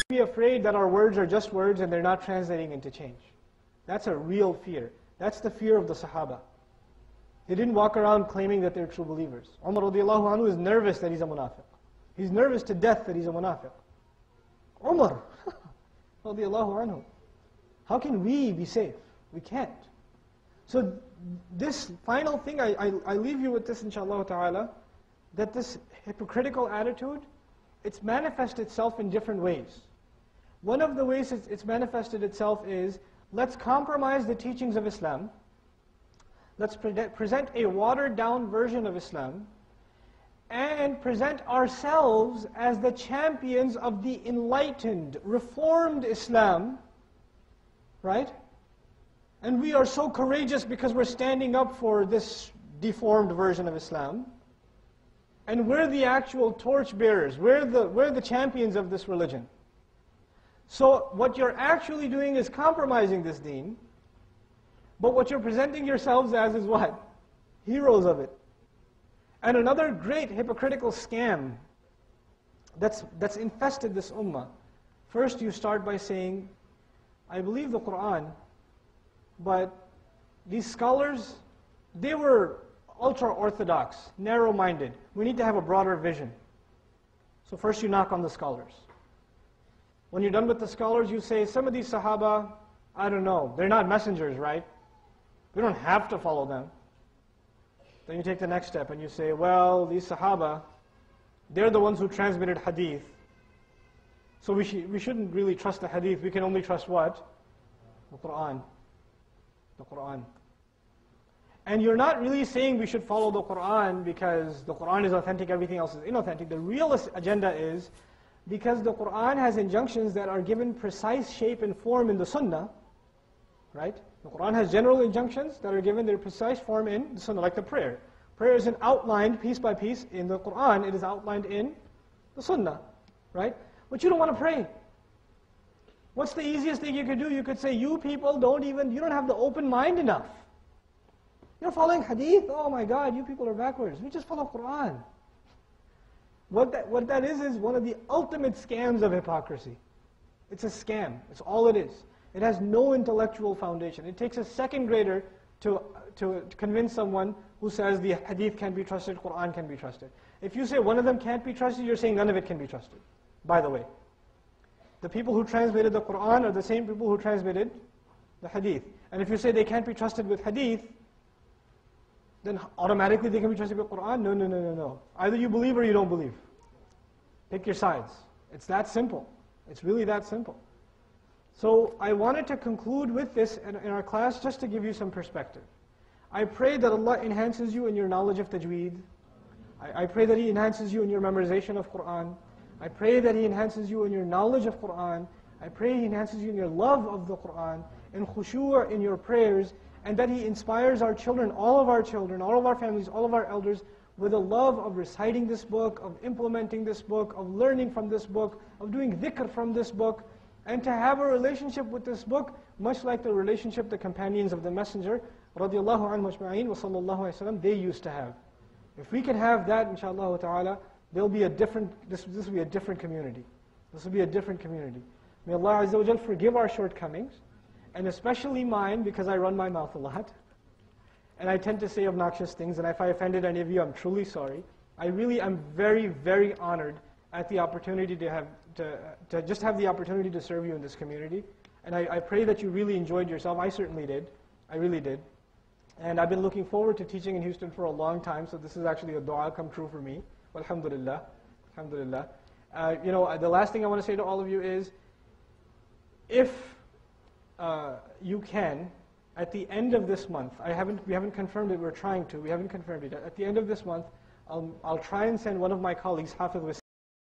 be afraid that our words are just words and they're not translating into change. That's a real fear. That's the fear of the Sahaba. They didn't walk around claiming that they're true believers. Umar radiallahu anhu is nervous that he's a munafiq. He's nervous to death that he's a munafiq. Umar radiallahu anhu. How can we be safe? We can't. So this final thing, I leave you with this inshaAllah ta'ala, that this hypocritical attitude, it's manifested itself in different ways. One of the ways it's manifested itself is, let's compromise the teachings of Islam. Let's present a watered down version of Islam and present ourselves as the champions of the enlightened, reformed Islam, right? And we are so courageous because we're standing up for this deformed version of Islam. And we're the actual torchbearers. We're the champions of this religion. So what you're actually doing is compromising this deen. But what you're presenting yourselves as is what? Heroes of it. And another great hypocritical scam that's infested this ummah. First you start by saying, I believe the Qur'an, but these scholars, they were ultra-orthodox, narrow-minded. We need to have a broader vision. So first you knock on the scholars. When you're done with the scholars, you say, some of these Sahaba, I don't know, they're not messengers, right? We don't have to follow them. Then you take the next step and you say, well, these Sahaba, they're the ones who transmitted hadith. So we shouldn't really trust the hadith. We can only trust what? The Qur'an. The Qur'an. And you're not really saying we should follow the Qur'an because the Qur'an is authentic, everything else is inauthentic. The real agenda is because the Qur'an has injunctions that are given precise shape and form in the Sunnah, right? The Qur'an has general injunctions that are given their precise form in the Sunnah, like the prayer. Prayer isn't outlined piece by piece in the Qur'an, it is outlined in the Sunnah, right? But you don't want to pray. What's the easiest thing you could do? You could say, you people you don't have the open mind enough. You're following hadith? Oh my God, you people are backwards. We just follow Qur'an. What that is one of the ultimate scams of hypocrisy. It's a scam. It's all it is. It has no intellectual foundation. It takes a second grader to convince someone who says the hadith can be trusted, Qur'an can be trusted. If you say one of them can't be trusted, you're saying none of it can be trusted. By the way, the people who transmitted the Qur'an are the same people who transmitted the hadith. And if you say they can't be trusted with hadith, then automatically they can be trusted with Qur'an? No. Either you believe or you don't believe. Pick your sides. It's that simple. It's really that simple. So I wanted to conclude with this in our class just to give you some perspective. I pray that Allah enhances you in your knowledge of tajweed. I pray that He enhances you in your memorization of Qur'an. I pray that He enhances you in your knowledge of Qur'an. I pray He enhances you in your love of the Qur'an, in khushu' in your prayers, and that He inspires our children, all of our families, all of our elders, with a love of reciting this book, of implementing this book, of learning from this book, of doing dhikr from this book, and to have a relationship with this book, much like the relationship the companions of the Messenger, radiallahu anhu ajma'in wa sallallahu alayhi wa sallam, they used to have. If we can have that, inshaAllah ta'ala, this will be a different community. This will be a different community. May Allah Azza wa Jal forgive our shortcomings, and especially mine, because I run my mouth a lot. And I tend to say obnoxious things, and if I offended any of you, I'm truly sorry. I really am very, very honored at the opportunity to just have the opportunity to serve you in this community. And I pray that you really enjoyed yourself. I certainly did. I really did. And I've been looking forward to teaching in Houston for a long time, so this is actually a dua come true for me. Alhamdulillah. Alhamdulillah. The last thing I want to say to all of you is, if you can, at the end of this month, we haven't confirmed it, we're trying to, we haven't confirmed it. At the end of this month, I'll try and send one of my colleagues, Hafiz